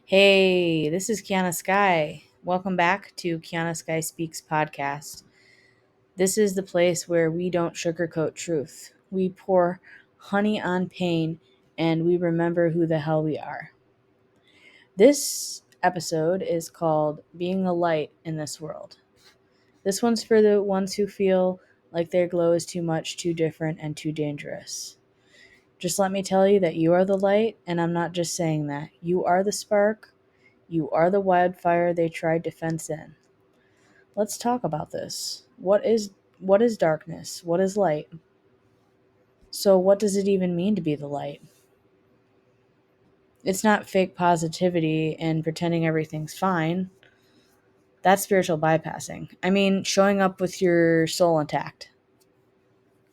Hey, this is Keana Sky. Welcome back to Keana Sky Speaks podcast. This is the place where we don't sugarcoat truth. We pour honey on pain and we remember who the hell we are. This episode is called Being a Light in This World. This one's for the ones who feel like their glow is too much, too different, and too dangerous. Just let me tell you that you are the light, and I'm not just saying that. You are the spark. You are the wildfire they tried to fence in. Let's talk about this. What is darkness? What is light? So what does it even mean to be the light? It's not fake positivity and pretending everything's fine. That's spiritual bypassing. I mean, showing up with your soul intact.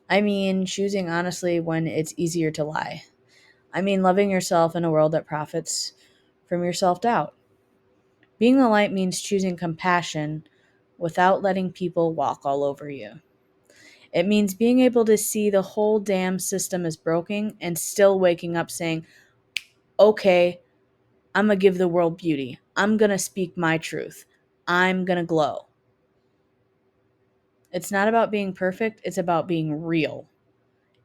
I mean, choosing honestly when it's easier to lie. I mean, loving yourself in a world that profits from your self-doubt. Being the light means choosing compassion without letting people walk all over you. It means being able to see the whole damn system is broken and still waking up saying, okay, I'm going to give the world beauty. I'm going to speak my truth. I'm going to glow. It's not about being perfect, it's about being real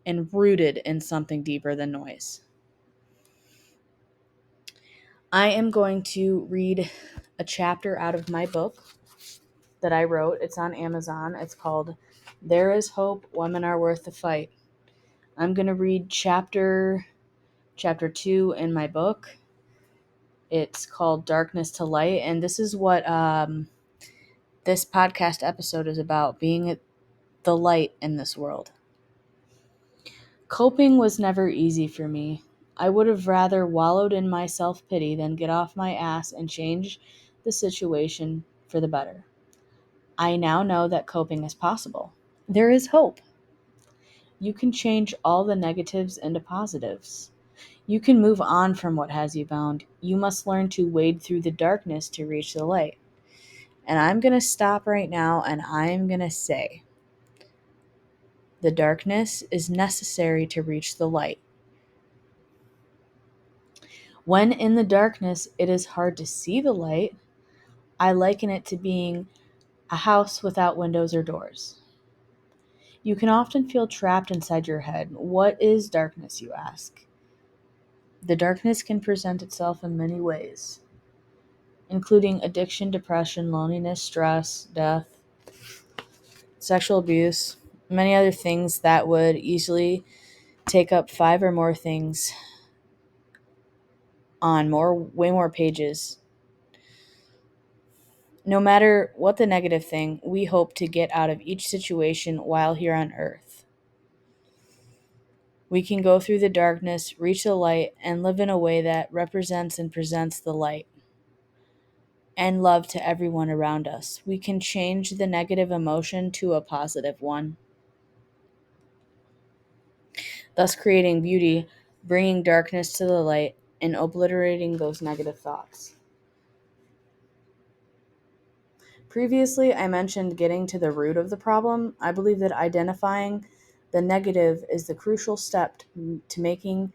and rooted in something deeper than noise. I am going to read a chapter out of my book that I wrote. It's on Amazon. It's called There Is Hope, Women Are Worth the Fight. I'm going to read chapter 2 in my book. It's called Darkness to Light, and this is what this podcast episode is about, being the light in this world. Coping was never easy for me. I would have rather wallowed in my self-pity than get off my ass and change the situation for the better. I now know that coping is possible. There is hope. You can change all the negatives into positives. You can move on from what has you bound. You must learn to wade through the darkness to reach the light. And I'm going to stop right now and I'm going to say the darkness is necessary to reach the light. When in the darkness, it is hard to see the light. I liken it to being a house without windows or doors. You can often feel trapped inside your head. What is darkness, you ask? The darkness can present itself in many ways, including addiction, depression, loneliness, stress, death, sexual abuse, many other things that would easily take up 5 or more things on way more pages. No matter what the negative thing, we hope to get out of each situation while here on earth. We can go through the darkness, reach the light, and live in a way that represents and presents the light and love to everyone around us. We can change the negative emotion to a positive one, thus creating beauty, bringing darkness to the light, and obliterating those negative thoughts. Previously, I mentioned getting to the root of the problem. I believe that identifying the negative is the crucial step to making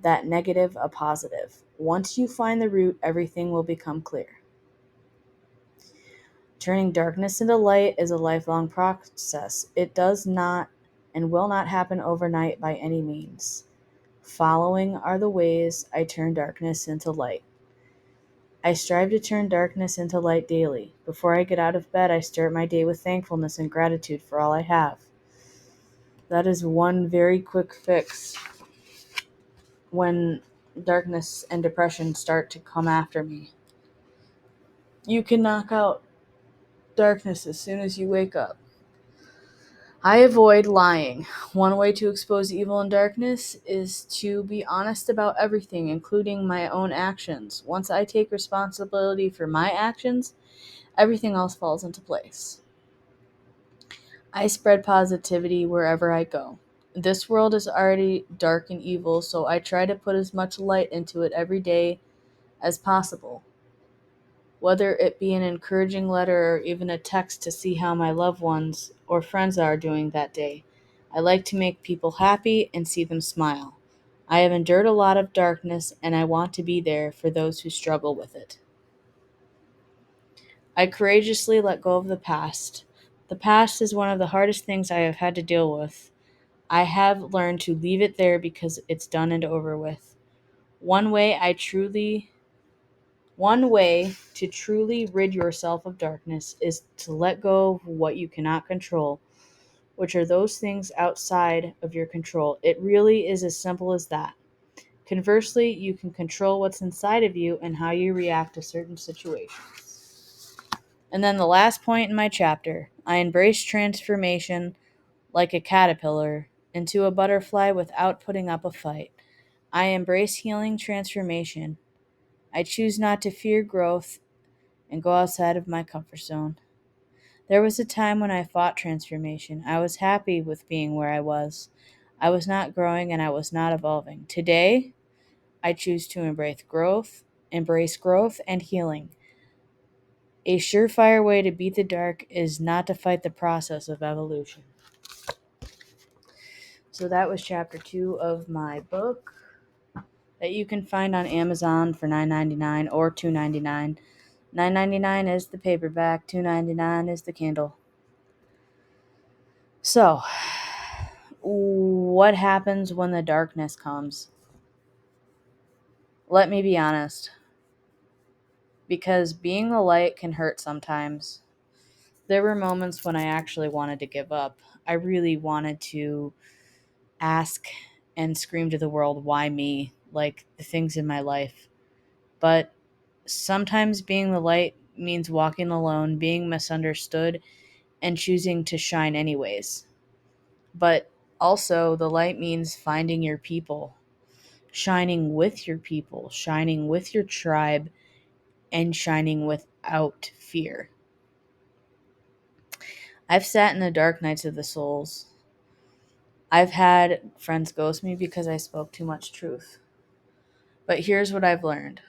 that negative a positive. Once you find the root, everything will become clear. Turning darkness into light is a lifelong process. It does not and will not happen overnight by any means. Following are the ways I turn darkness into light. I strive to turn darkness into light daily. Before I get out of bed, I start my day with thankfulness and gratitude for all I have. That is one very quick fix when darkness and depression start to come after me. You can knock out darkness as soon as you wake up. I avoid lying. One way to expose evil and darkness is to be honest about everything, including my own actions. Once I take responsibility for my actions, everything else falls into place. I spread positivity wherever I go. This world is already dark and evil, so I try to put as much light into it every day as possible. Whether it be an encouraging letter or even a text to see how my loved ones or friends are doing that day. I like to make people happy and see them smile. I have endured a lot of darkness, and I want to be there for those who struggle with it. I courageously let go of the past. The past is one of the hardest things I have had to deal with. I have learned to leave it there because it's done and over with. One way I truly One way to truly rid yourself of darkness is to let go of what you cannot control, which are those things outside of your control. It really is as simple as that. Conversely, you can control what's inside of you and how you react to certain situations. And then the last point in my chapter, I embrace transformation like a caterpillar into a butterfly without putting up a fight. I embrace healing transformation. I choose not to fear growth and go outside of my comfort zone. There was a time when I fought transformation. I was happy with being where I was. I was not growing and I was not evolving. Today, I choose to embrace growth and healing. A surefire way to beat the dark is not to fight the process of evolution. So that was chapter 2 of my book that you can find on Amazon for $9.99 or $2.99. $9.99 is the paperback, $2.99 is the Kindle. So, what happens when the darkness comes? Let me be honest, because being the light can hurt sometimes. There were moments when I actually wanted to give up. I really wanted to ask and scream to the world, why me? Like the things in my life. But sometimes being the light means walking alone, being misunderstood, and choosing to shine anyways. But also, the light means finding your people, shining with your tribe, and shining without fear. I've sat in the dark nights of the souls. I've had friends ghost me because I spoke too much truth. But here's what I've learned: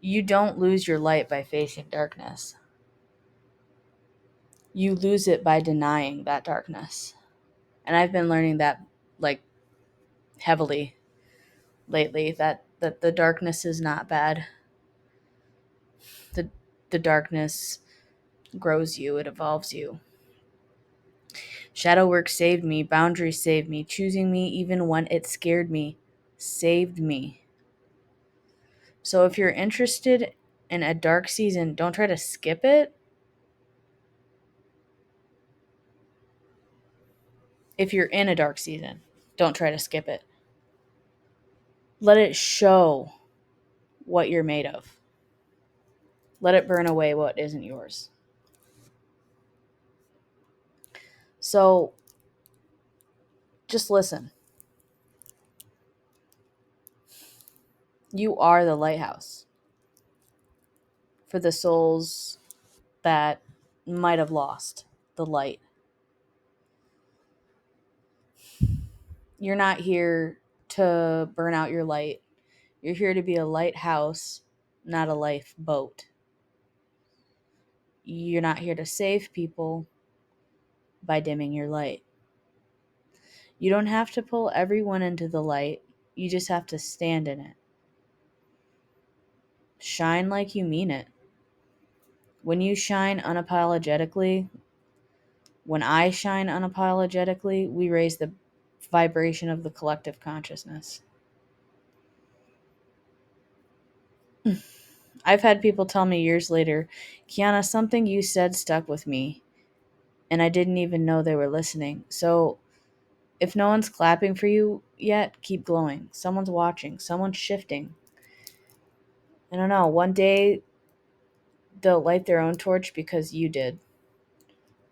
you don't lose your light by facing darkness, you lose it by denying that darkness. And I've been learning that, like, heavily lately, that the darkness is not bad. The darkness grows you, it evolves you. Shadow work saved me, boundaries saved me, choosing me even when it scared me saved me. So if you're interested in a dark season, don't try to skip it. If you're in a dark season, don't try to skip it. Let it show what you're made of. Let it burn away what isn't yours. So just listen. You are the lighthouse for the souls that might have lost the light. You're not here to burn out your light. You're here to be a lighthouse, not a lifeboat. You're not here to save people by dimming your light. You don't have to pull everyone into the light. You just have to stand in it. Shine like you mean it. When you shine unapologetically, when I shine unapologetically, we raise the vibration of the collective consciousness. I've had people tell me years later, Keana, something you said stuck with me, and I didn't even know they were listening. So if no one's clapping for you yet, keep glowing. Someone's watching, someone's shifting. I don't know, one day they'll light their own torch because you did.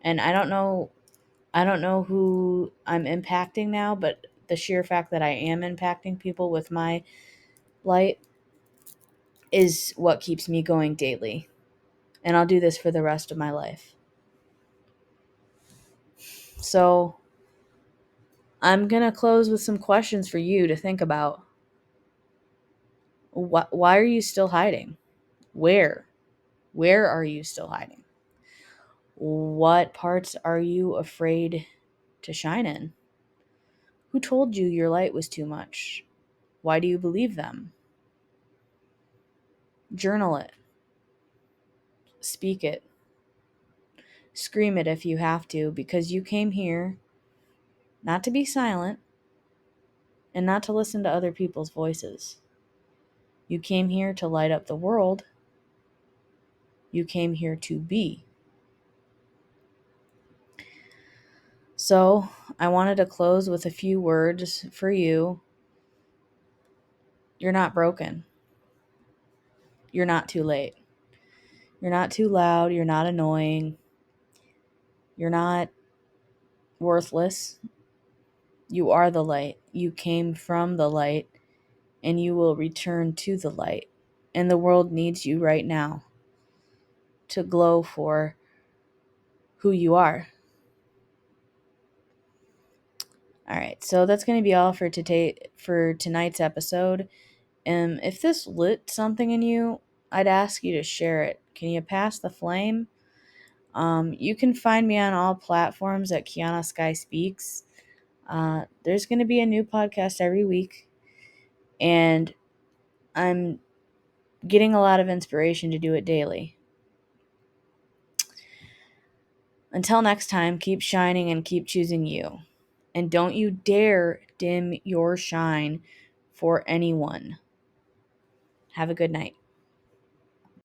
And I don't know who I'm impacting now, but the sheer fact that I am impacting people with my light is what keeps me going daily. And I'll do this for the rest of my life. So I'm going to close with some questions for you to think about. Why are you still hiding? Where? Where are you still hiding? What parts are you afraid to shine in? Who told you your light was too much? Why do you believe them? Journal it. Speak it. Scream it if you have to, because you came here not to be silent and not to listen to other people's voices. You came here to light up the world. You came here to be. So, I wanted to close with a few words for you. You're not broken. You're not too late. You're not too loud. You're not annoying. You're not worthless. You are the light. You came from the light, and you will return to the light. And the world needs you right now to glow for who you are. All right, so that's going to be all for tonight's episode. If this lit something in you, I'd ask you to share it. Can you pass the flame? You can find me on all platforms at Keana Sky Speaks. There's going to be a new podcast every week, and I'm getting a lot of inspiration to do it daily. Until next time, keep shining and keep choosing you. And don't you dare dim your shine for anyone. Have a good night.